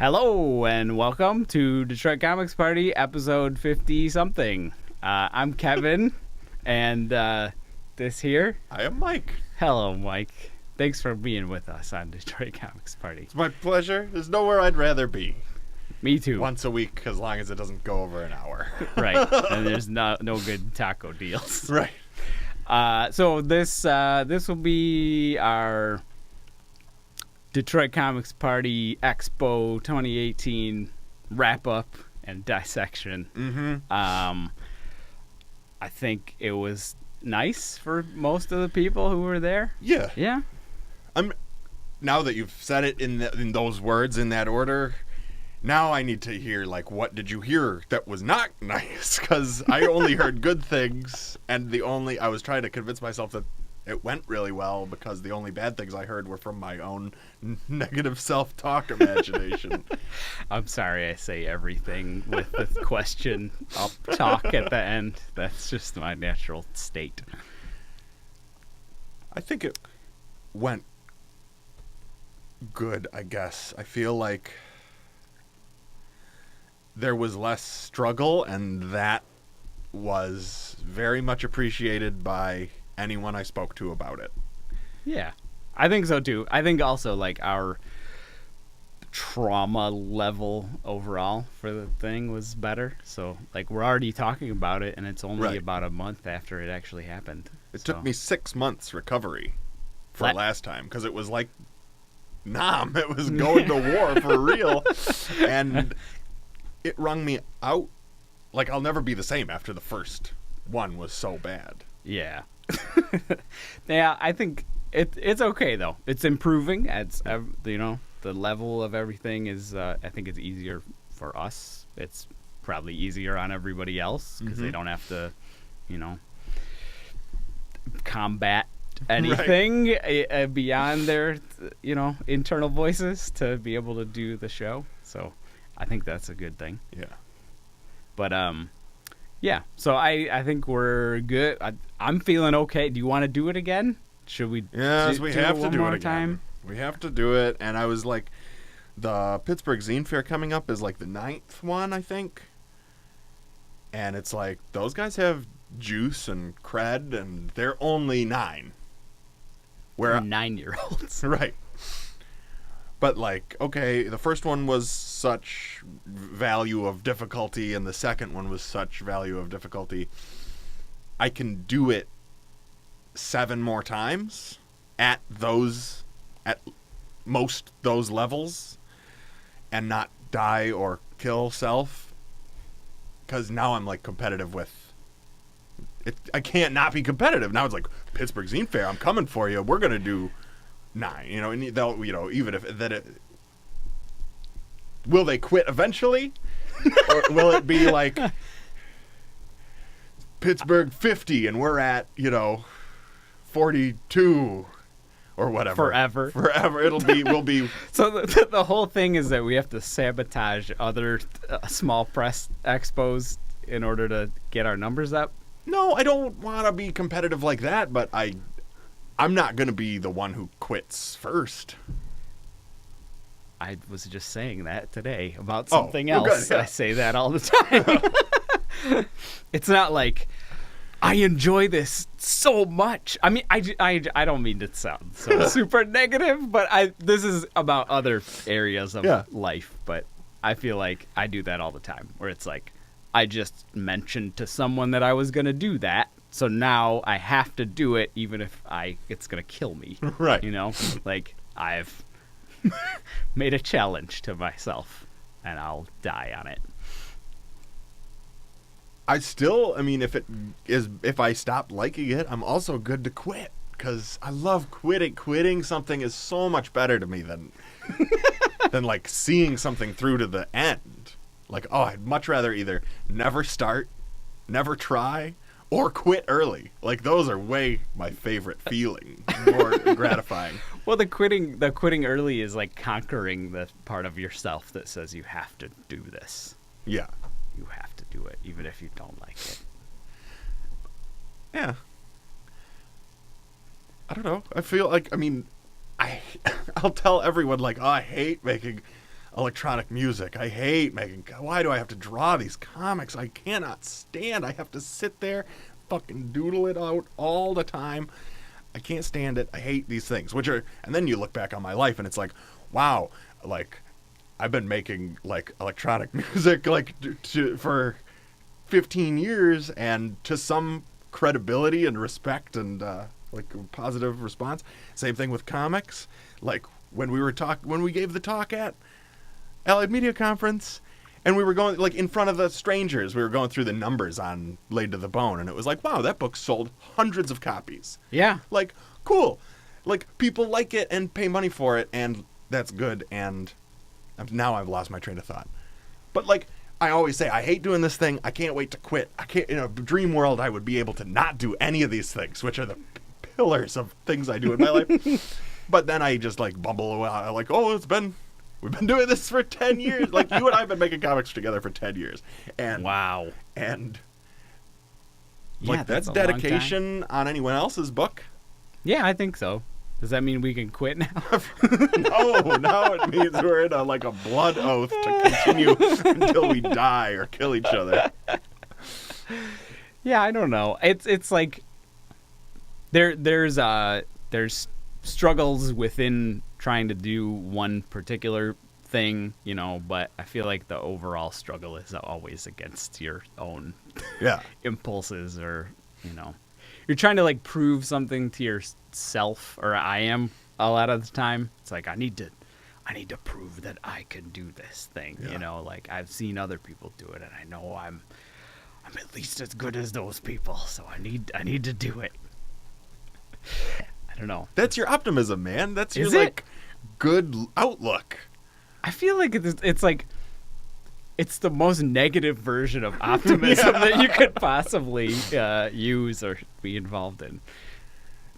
Hello and welcome to Detroit Comics Party, episode 50-something. I'm Kevin, and this here... I am Mike. Hello, Mike. Thanks for being with us on Detroit Comics Party. It's my pleasure. There's nowhere I'd rather be. Me too. Once a week, as long as it doesn't go over an hour. Right, and there's no good taco deals. Right. So this will be our Detroit Comics Party Expo 2018 wrap-up and dissection. Mm-hmm. I think it was nice for most of the people who were there. Yeah. Yeah. Now that you've said it in those words, in that order, now I need to hear, like, what did you hear that was not nice? Because I only heard good things, and I was trying to convince myself that it went really well because the only bad things I heard were from my own negative self-talk imagination. I'm sorry I say everything with the question up talk at the end. That's just my natural state. I think it went good, I guess. I feel like there was less struggle, and that was very much appreciated by anyone I spoke to about it. Yeah, I think so too. I think also like our trauma level overall for the thing was better. So like we're already talking about it, and it's only about a month after it actually happened. It took me 6 months recovery for last time because it was like, it was going to war for real, and it wrung me out. Like I'll never be the same after the first one was so bad. Yeah. Yeah, I think it's okay though. It's improving. It's the level of everything is. I think it's easier for us. It's probably easier on everybody else because they don't have to, combat anything beyond their internal voices to be able to do the show. So I think that's a good thing. Yeah. But yeah, so I think we're good. I'm feeling okay. Do you want to do it again? Should we? Yes, we have to do it again. Time? We have to do it. And I was like, the Pittsburgh Zine Fair coming up is like the 9th one, I think. And it's like, those guys have juice and cred, and they're only 9. We're 9-year-olds. Right. But, like, okay, the first one was such value of difficulty, and the second one was such value of difficulty. I can do it 7 more times at most those levels and not die or kill self. Because now I'm, like, competitive with it. I can't not be competitive. Now it's like, Pittsburgh Zine Fair, I'm coming for you. We're going to do 9, and they'll, even if will they quit eventually, or will it be like Pittsburgh 50 and we're at 42 or whatever forever we'll be so the whole thing is that we have to sabotage other small press expos in order to get our numbers up. No, I don't want to be competitive like that, but I'm not going to be the one who quits first. I was just saying that today about something else. Good, yeah. I say that all the time. It's not like I enjoy this so much. I mean, I don't mean to sound so super negative, but this is about other areas of life. But I feel like I do that all the time, where it's like I just mentioned to someone that I was going to do that. So now I have to do it, even if it's going to kill me. Right. Like I've made a challenge to myself, and I'll die on it. If I stop liking it, I'm also good to quit, because I love quitting. Quitting something is so much better to me than like seeing something through to the end. Like, I'd much rather either never start, never try, or quit early. Like, those are my favorite feeling, more gratifying. Well, the quitting early is like conquering the part of yourself that says you have to do this. Yeah. You have to do it, even if you don't like it. Yeah. I don't know. I feel like, I'll tell everyone, like, I hate making electronic music. I hate making. Why do I have to draw these comics? I cannot stand. I have to sit there, fucking doodle it out all the time. I can't stand it. I hate these things. And then you look back on my life, and it's like, wow, like I've been making like electronic music like for 15 years, and to some credibility and respect and like positive response. Same thing with comics. Like when we gave the talk at Allied Media Conference, and we were going like in front of the strangers, we were going through the numbers on Laid to the Bone, and it was like, wow, that book sold hundreds of copies. Yeah. Like, cool. Like, people like it and pay money for it, and that's good. And now I've lost my train of thought. But like I always say, I hate doing this thing. I can't wait to quit. I can't. In a dream world, I would be able to not do any of these things, which are the pillars of things I do in my life. But then I just like bumble away. Like, oh, we've been doing this for 10 years. Like, you and I have been making comics together for 10 years. And wow. And yeah, like that's dedication on anyone else's book. Yeah, I think so. Does that mean we can quit now? No, now it means we're in a blood oath to continue until we die or kill each other. Yeah, I don't know. It's like there's struggles within trying to do one particular thing, you know, but I feel like the overall struggle is always against your own impulses, or, you know, you're trying to like prove something to yourself, or I am a lot of the time. It's like I need to prove that I can do this thing, you know, like I've seen other people do it, and I know I'm at least as good as those people, so I need to do it. I don't know. That's your optimism, man. That's your like good outlook. I feel like it's like it's the most negative version of optimism that you could possibly use or be involved in.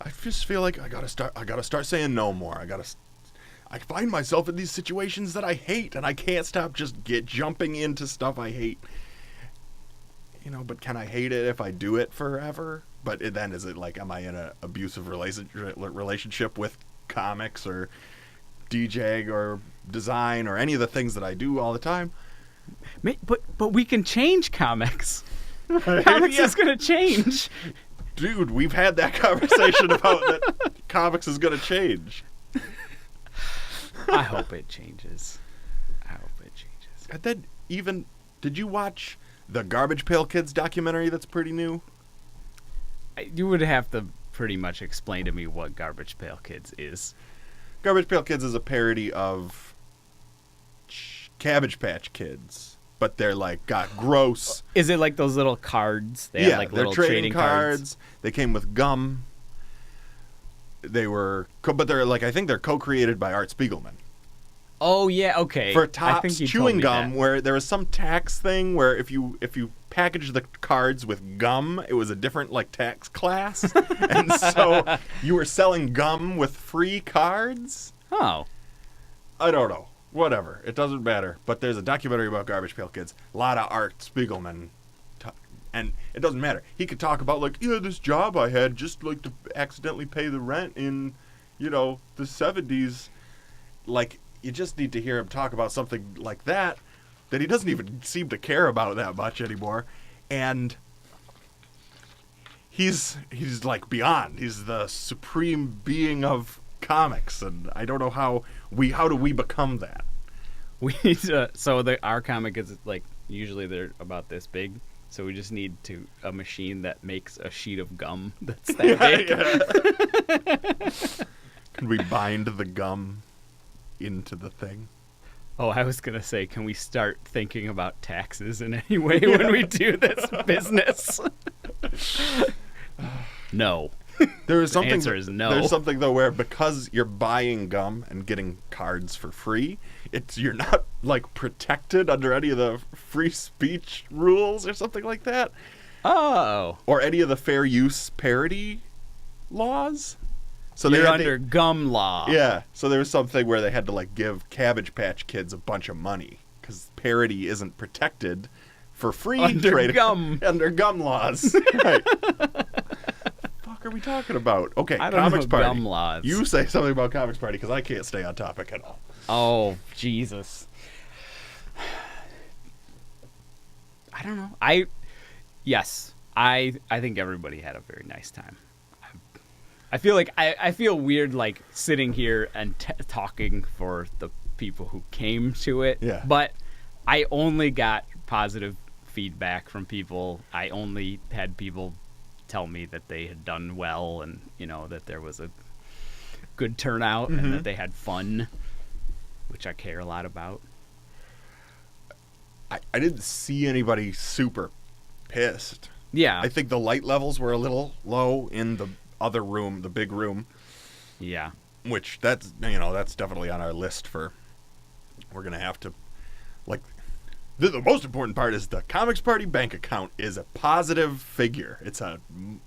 I just feel like I gotta start saying no more. I find myself in these situations that I hate, and I can't stop just jumping into stuff I hate. You know, but can I hate it if I do it forever? But then is it like, am I in an abusive relationship with comics or DJing or design or any of the things that I do all the time? But we can change comics. Comics is going to change. Dude, we've had that conversation about that comics is going to change. I hope it changes. And then did you watch the Garbage Pail Kids documentary that's pretty new? You would have to pretty much explain to me what Garbage Pail Kids is. Garbage Pail Kids is a parody of Cabbage Patch Kids, but they're like got gross. Is it like those little cards? They have like they're little trading cards. They came with gum. But they're like, I think they're co-created by Art Spiegelman. Oh yeah, okay. For Topps chewing gum, where there was some tax thing where if you packaged the cards with gum, it was a different like tax class, and so you were selling gum with free cards. Oh, I don't know. Whatever, it doesn't matter. But there's a documentary about Garbage Pail Kids. A lot of Art Spiegelman, and it doesn't matter. He could talk about like, this job I had just like to accidentally pay the rent in, the 70s, like. You just need to hear him talk about something like that he doesn't even seem to care about that much anymore. And he's like beyond. He's the supreme being of comics, and I don't know how do we become that? We need to, our comic is like usually they're about this big, so we just need a machine that makes a sheet of gum that's that big. Yeah. Can we bind the gum into the thing? Oh, I was gonna say, can we start thinking about taxes in any way when we do this business? No. There is something. The answer is no. There's something though where because you're buying gum and getting cards for free, you're not like protected under any of the free speech rules or something like that. Oh. Or any of the fair use parody laws. So you're under gum law. Yeah. So there was something where they had to like give Cabbage Patch Kids a bunch of money because parody isn't protected for free under gum laws. Right. Fuck are we talking about? Okay, I don't Comics know Party. Gum laws. You say something about Comics Party because I can't stay on topic at all. Oh, Jesus. I don't know. Yes, I think everybody had a very nice time. I feel like I feel weird like sitting here and talking for the people who came to it. Yeah. But I only got positive feedback from people. I only had people tell me that they had done well and, that there was a good turnout and that they had fun, which I care a lot about. I didn't see anybody super pissed. Yeah. I think the light levels were a little low in the other room, the big room. Yeah. Which that's definitely on our list for. We're gonna have to, like, the most important part is the Comix Party bank account is a positive figure. It's a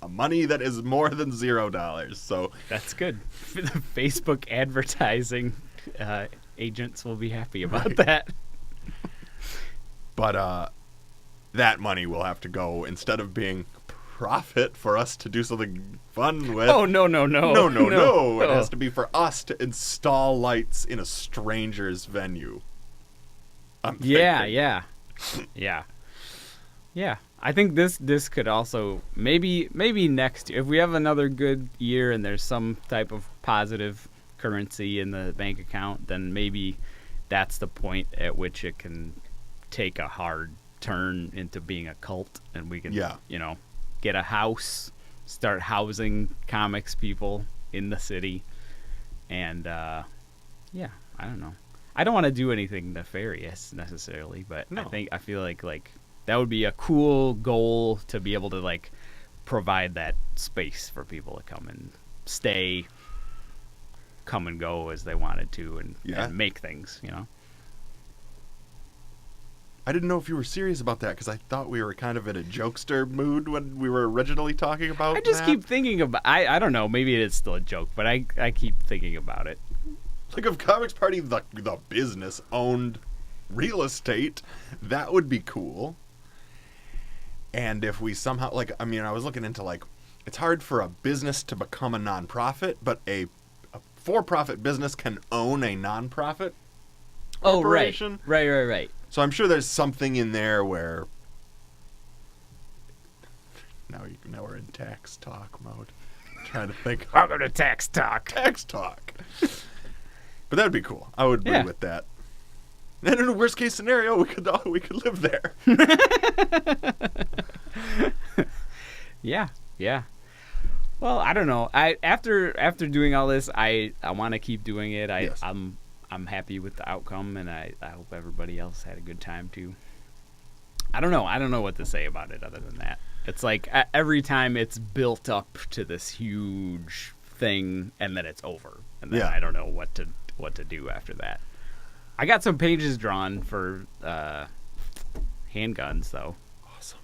money that is more than $0. So that's good. The Facebook advertising agents will be happy about that. But that money will have to go, instead of being profit for us to do something fun with. Oh, no. No. It has to be for us to install lights in a stranger's venue. Yeah. I think this could also maybe next year, if we have another good year and there's some type of positive currency in the bank account, then maybe that's the point at which it can take a hard turn into being a cult, and we can get a house, start housing comics people in the city, and I don't know. I don't want to do anything nefarious necessarily, but No. I feel like that would be a cool goal to be able to like provide that space for people to come and stay, come and go as they wanted to, and make things, I didn't know if you were serious about that, because I thought we were kind of in a jokester mood when we were originally talking about I just that. keep thinking about. I don't know. Maybe it is still a joke, but I keep thinking about it. Like, if Comix Party, the business, owned real estate, that would be cool. And if we somehow, I was looking into, it's hard for a business to become a nonprofit, but a for-profit business can own a nonprofit corporation. Oh, right. So I'm sure there's something in there where... Now we're in tax talk mode. I'm trying to think. Welcome to tax talk. Tax talk. But that'd be cool. I would agree with that. And in a worst case scenario, we could live there. Yeah. Well, I don't know. After doing all this, I want to keep doing it. Yes. I'm happy with the outcome, and I hope everybody else had a good time too. I don't know what to say about it other than that. It's like every time it's built up to this huge thing, and then it's over, and then I don't know what to do after that. I got some pages drawn for handguns though. Awesome.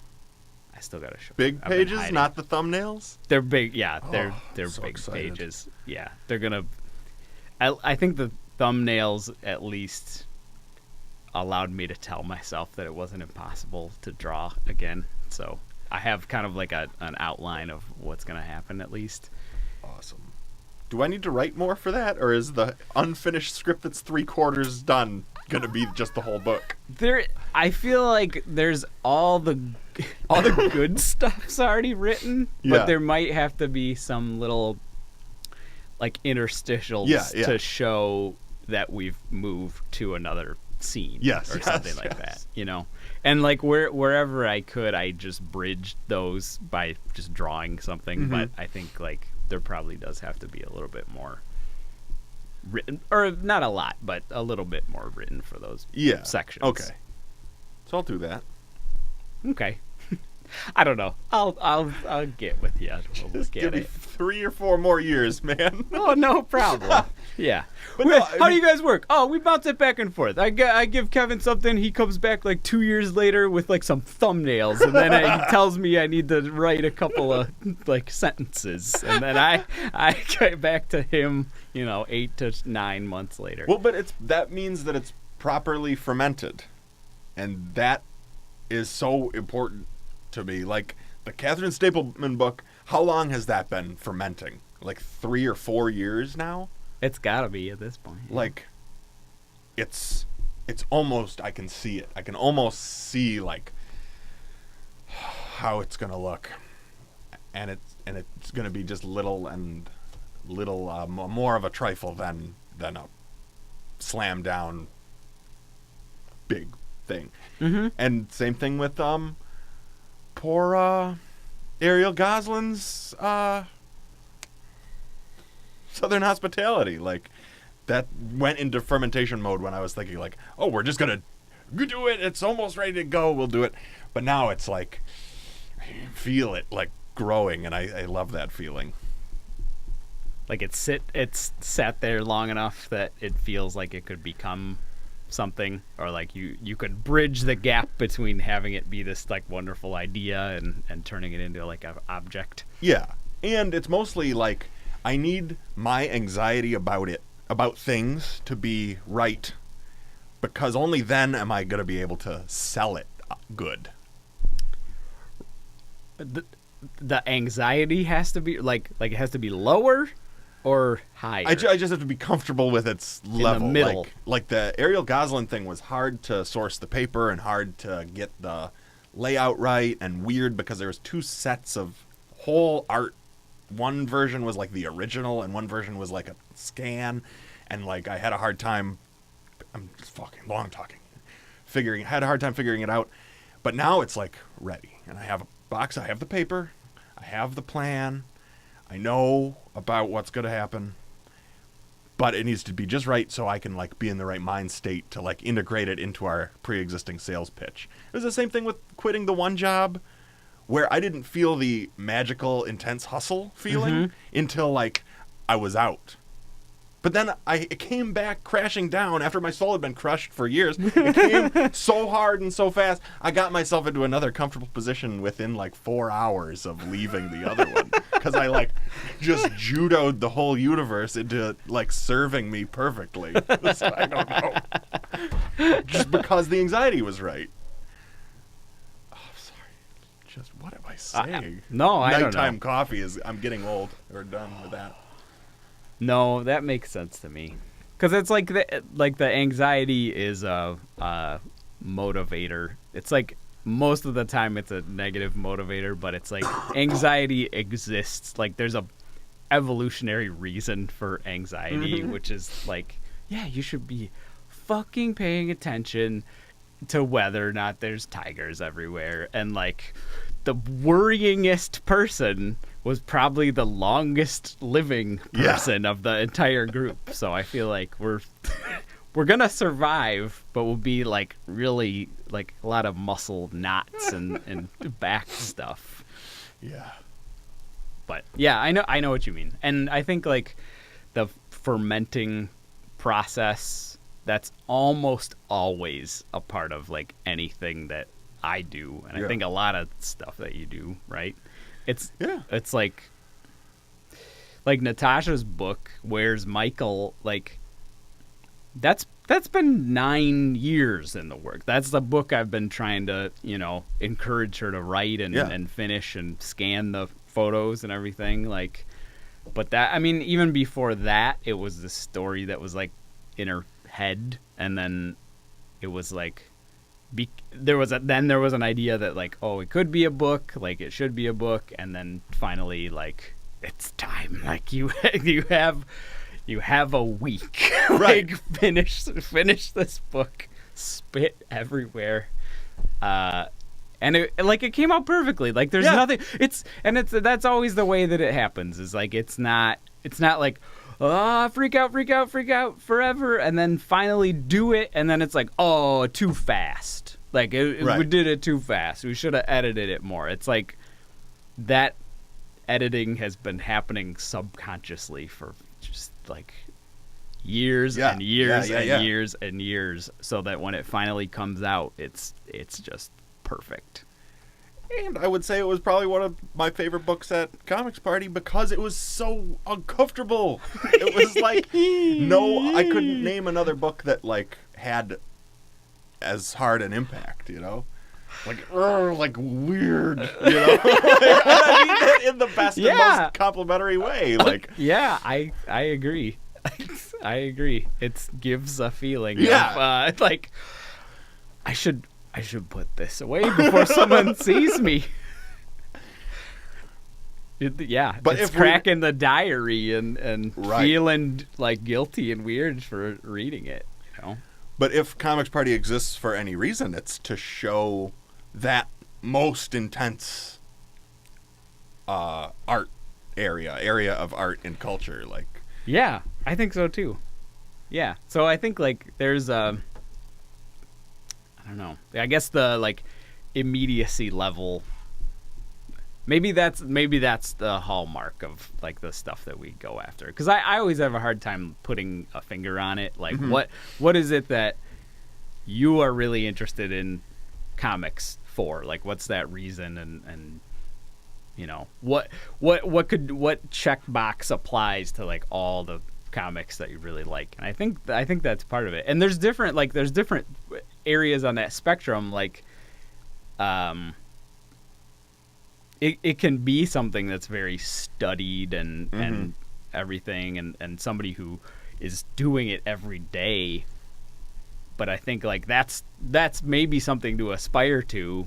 I still gotta show. Big pages, not the thumbnails? They're big. Yeah, they're so big excited. pages. Yeah, they're gonna. I think the thumbnails at least allowed me to tell myself that it wasn't impossible to draw again. So I have kind of like an outline of what's gonna happen at least. Awesome. Do I need to write more for that, or is the unfinished script that's 3/4 done gonna be just the whole book? I feel like there's all the good stuff's already written, but there might have to be some little like interstitials to show that we've moved to another scene, or something like that, And like wherever I could, I just bridged those by just drawing something. But I think like there probably does have to be a little bit more written, or not a lot, but a little bit more written for those sections. Okay. So I'll do that. Okay. I don't know. I'll get with you. We'll Just look give at me it. 3 or 4 more years, man. Oh, no problem. Yeah. But no, How do you guys work? Oh, we bounce it back and forth. I give Kevin something. He comes back like 2 years later with like some thumbnails, and then he tells me I need to write a couple of like sentences, and then I get back to him, 8 to 9 months later. Well, but that means that it's properly fermented, and that is so important to me. Like the Catherine Stapleman book, how long has that been fermenting? Like 3 or 4 years now? It's gotta be at this point. Like, it's almost, I can see it. I can almost see like how it's gonna look, and it's gonna be just little more of a trifle than a slam down big thing. Mm-hmm. And same thing with poor Ariel Goslin's Southern Hospitality. Like, that went into fermentation mode when I was thinking like, oh, we're just gonna do it, it's almost ready to go, we'll do it. But now it's like, I feel it like growing, and I love that feeling. Like it's sat there long enough that it feels like it could become something, or like you could bridge the gap between having it be this like wonderful idea and turning it into like an object. Yeah. And it's mostly like, I need my anxiety about things to be right, because only then am I going to be able to sell it good. The anxiety has to be like it has to be lower or higher. I just have to be comfortable with its level. In the middle. Like the Ariel Goslin thing was hard to source the paper and hard to get the layout right, and weird because there was two sets of whole art. One version was like the original, and one version was like a scan, and like I had a hard time. I'm just fucking long talking. Had a hard time figuring it out, but now it's like ready, and I have a box. I have the paper. I have the plan. I know about what's going to happen, but it needs to be just right so I can like be in the right mind state to like integrate it into our pre-existing sales pitch. It was the same thing with quitting the one job, where I didn't feel the magical, intense hustle feeling until like I was out. But then it came back crashing down after my soul had been crushed for years. It came so hard and so fast. I got myself into another comfortable position within like 4 hours of leaving the other one. Because I like just judoed the whole universe into like serving me perfectly. So I don't know. Just because the anxiety was right. Oh, sorry. Just what am I saying? No, I don't know. Nighttime coffee is, I'm getting old. We're done with that. No, that makes sense to me, because it's like the anxiety is a motivator. It's like most of the time it's a negative motivator, but it's like anxiety exists. Like there's a evolutionary reason for anxiety, which is like, yeah, you should be fucking paying attention to whether or not there's tigers everywhere, and like the worryingest person was probably the longest living person of the entire group. So I feel like we're gonna survive, but we'll be like really like a lot of muscle knots and back stuff. Yeah. But yeah, I know what you mean. And I think like the fermenting process, that's almost always a part of like anything that I do, and I think a lot of stuff that you do, right? It's like Natasha's book, Where's Michael? Like that's been 9 years in the work. That's the book I've been trying to, encourage her to write and finish and scan the photos and everything. Like, but that, I mean, even before that, it was the story that was like in her head, and then it was like. There was an idea that like, oh, it could be a book, like it should be a book, and then finally like it's time, like you have a week, right? Like finish this book, spit everywhere, and it came out perfectly. Like there's nothing. That's always the way that it happens. Is like it's not like. Freak out forever, and then finally do it, and then it's like, oh, too fast. Like, we did it too fast. We should have edited it more. It's like that editing has been happening subconsciously for just like years and years and years and years, so that when it finally comes out, it's just perfect. And I would say it was probably one of my favorite books at Comix Party because it was so uncomfortable. It was like, I couldn't name another book that like had as hard an impact, Like weird, I mean that in the best and most complimentary way. Like, yeah, I agree. I agree. It gives a feeling Yeah. of like I should put this away before someone sees me. But it's cracking the diary and Right. feeling like guilty and weird for reading it, you know. But if Comics Party exists for any reason, it's to show that most intense art area of art and culture. Like, Yeah, I think so too. Yeah, so I think like there's I don't know. I guess the like immediacy level. Maybe that's the hallmark of like the stuff that we go after. Because I always have a hard time putting a finger on it. Like what is it that you are really interested in comics for? Like what's that reason and you know what checkbox applies to like all the comics that you really like? And I think that's part of it. And there's different areas on that spectrum. Like it can be something that's very studied and everything and somebody who is doing it every day. But I think like that's maybe something to aspire to,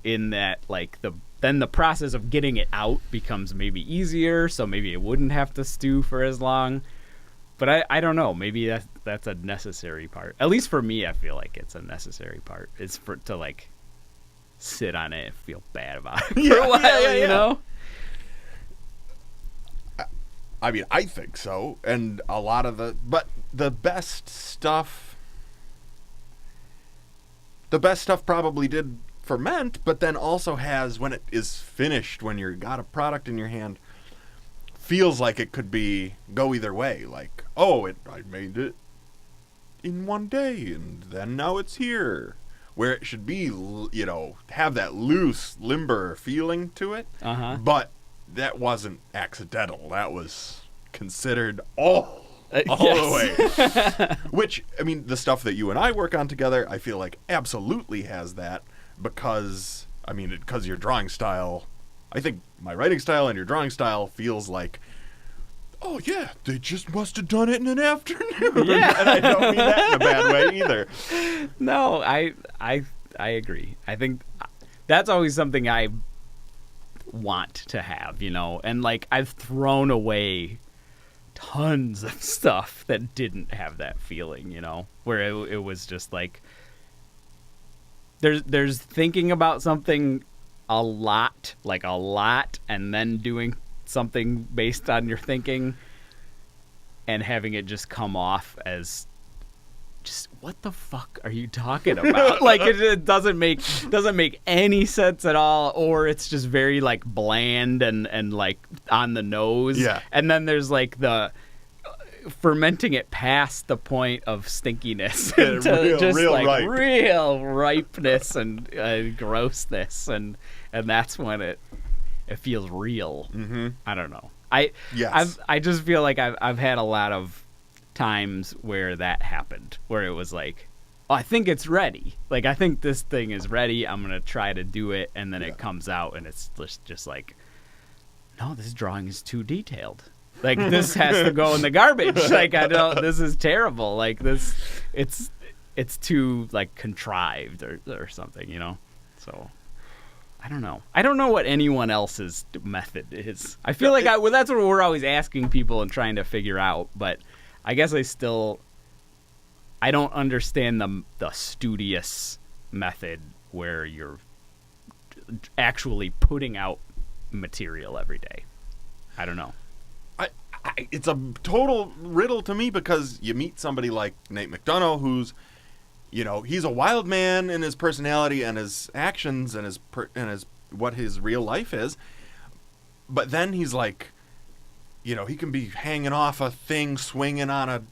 in that like then the process of getting it out becomes maybe easier, so maybe it wouldn't have to stew for as long. But I don't know, maybe that's a necessary part. At least for me, I feel like it's a necessary part. It's to like sit on it and feel bad about it for a while, you know? I mean, I think so. And a lot of but the best stuff probably did ferment, but then also has, when it is finished, when you've got a product in your hand, feels like it could go either way. Like, I made it in one day and then now it's here. Where it should be, you know, have that loose, limber feeling to it. But that wasn't accidental. That was considered all the way. Which, I mean, the stuff that you and I work on together, I feel like absolutely has that, because your drawing style, I think my writing style and your drawing style feels like, oh yeah, they just must have done it in an afternoon. Yeah. And I don't mean that in a bad way either. No, I agree. I think that's always something I want to have, you know. And like I've thrown away tons of stuff that didn't have that feeling, you know, where it was just like there's thinking about something a lot, and then doing something based on your thinking and having it just come off as just, what the fuck are you talking about? Like it doesn't make any sense at all, or it's just very like bland and like on the nose. Yeah. And then there's like the fermenting it past the point of stinkiness into real ripeness and grossness, and that's when it feels real. I don't know. I just feel like I've had a lot of times where that happened, where it was like, oh, I think it's ready. Like, I think this thing is ready. I'm going to try to do it. And then it comes out and it's just like, no, this drawing is too detailed. Like, this has to go in the garbage. Like, this is terrible. Like, it's too, like, contrived or something, you know? So, I don't know. I don't know what anyone else's method is. I feel like that's what we're always asking people and trying to figure out, but I guess I don't understand the studious method where you're actually putting out material every day. I don't know. It's a total riddle to me, because you meet somebody like Nate McDonough, who's, you know, he's a wild man in his personality and his actions and his what his real life is. But then he's like, you know, he can be hanging off a thing, swinging on a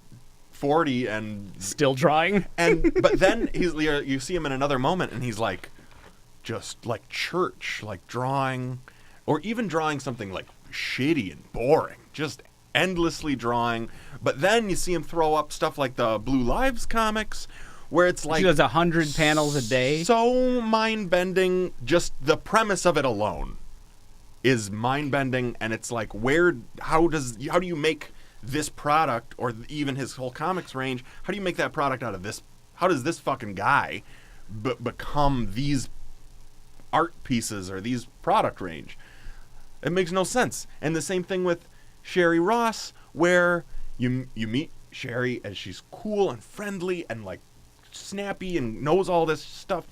40 and still drawing. But then you see him in another moment and he's like, just like church, like drawing, or even drawing something like shitty and boring, just endlessly drawing. But then you see him throw up stuff like the Blue Lives comics, where it's like, he does 100 panels a day. So mind-bending. Just the premise of it alone is mind-bending, and it's like, how do you make this product, or even his whole comics range, how do you make that product out of this? How does this fucking guy become these art pieces or these product range? It makes no sense. And the same thing with Sherry Ross, where you meet Sherry as she's cool and friendly and like snappy and knows all this stuff,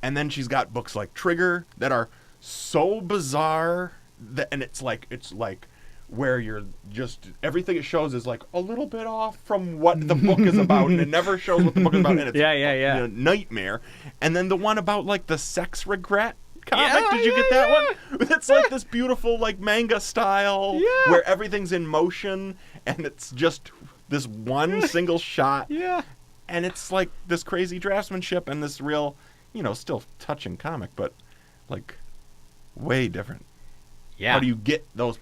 and then she's got books like Trigger that are so bizarre and it's like where you're just everything it shows is like a little bit off from what the book is about, and it never shows what the book is about, and it's a nightmare. And then the one about like the sex regret comic, did you get that one? It's like this beautiful like manga style where everything's in motion and it's just this one single shot, and it's like this crazy draftsmanship and this real, still touching comic, but like way different. How do you get those?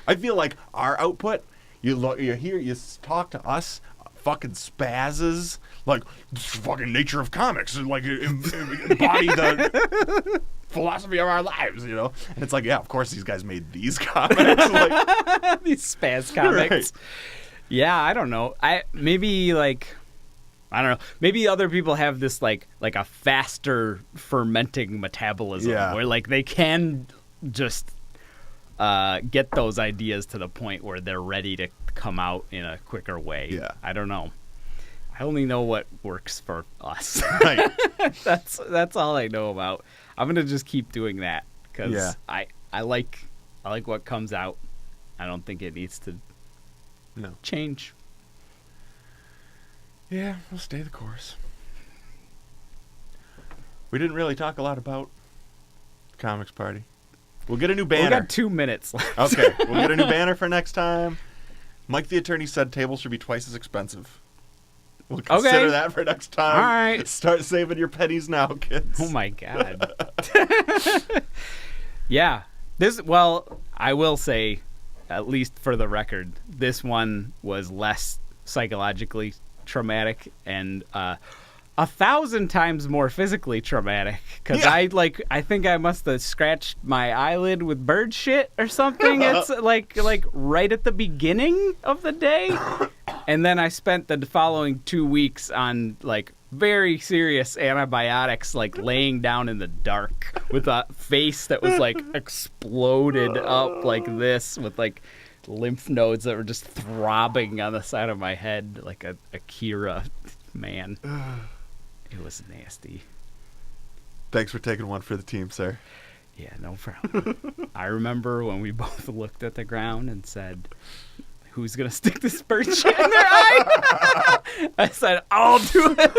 I feel like our output, you hear, you talk to us, fucking spazzes, like, this fucking nature of comics, like, embody the philosophy of our lives, And it's like, yeah, of course these guys made these comics. Like, these spaz comics. Right. Yeah, I don't know. Maybe other people have this, like a faster fermenting metabolism where, like, they can just get those ideas to the point where they're ready to come out in a quicker way. Yeah. I don't know. I only know what works for us. Right. That's all I know about. I'm gonna just keep doing that because I like what comes out. I don't think it needs to change. Yeah, we'll stay the course. We didn't really talk a lot about Comics Party. We'll get a new banner. We got 2 minutes left. Okay, we'll get a new banner for next time. Mike the Attorney said tables should be twice as expensive. We'll consider that for next time. All right. Start saving your pennies now, kids. Oh, my God. Yeah. I will say, at least for the record, this one was less psychologically traumatic and 1,000 times more physically traumatic because I think I must have scratched my eyelid with bird shit or something. It's like right at the beginning of the day, and then I spent the following 2 weeks on like very serious antibiotics, like laying down in the dark with a face that was like exploded up like this with like lymph nodes that were just throbbing on the side of my head like a Akira man. It was nasty. Thanks for taking one for the team, sir. Yeah, no problem. I remember when we both looked at the ground and said, who's going to stick this bird shit in their eye? I said, I'll do it.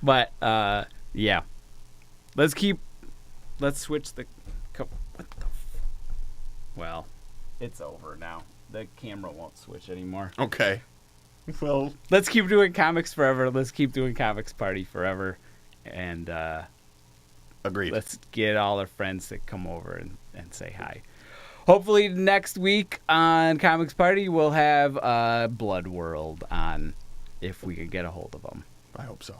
But, yeah. Let's switch the... What the... Well, it's over now. The camera won't switch anymore. Okay. Well, let's keep doing comics forever. Let's keep doing Comics Party forever. And agreed. Let's get all our friends to come over and say hi. Hopefully next week on Comics Party we'll have Blood World on if we can get a hold of them. I hope so.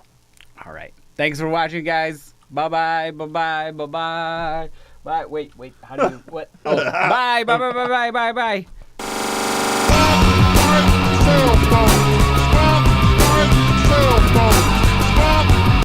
All right. Thanks for watching, guys. Bye-bye. Bye-bye. Bye-bye. Bye. Wait. How do you... What? Oh, bye. Bye. Bye. Bye. Bye. Bye. Bye.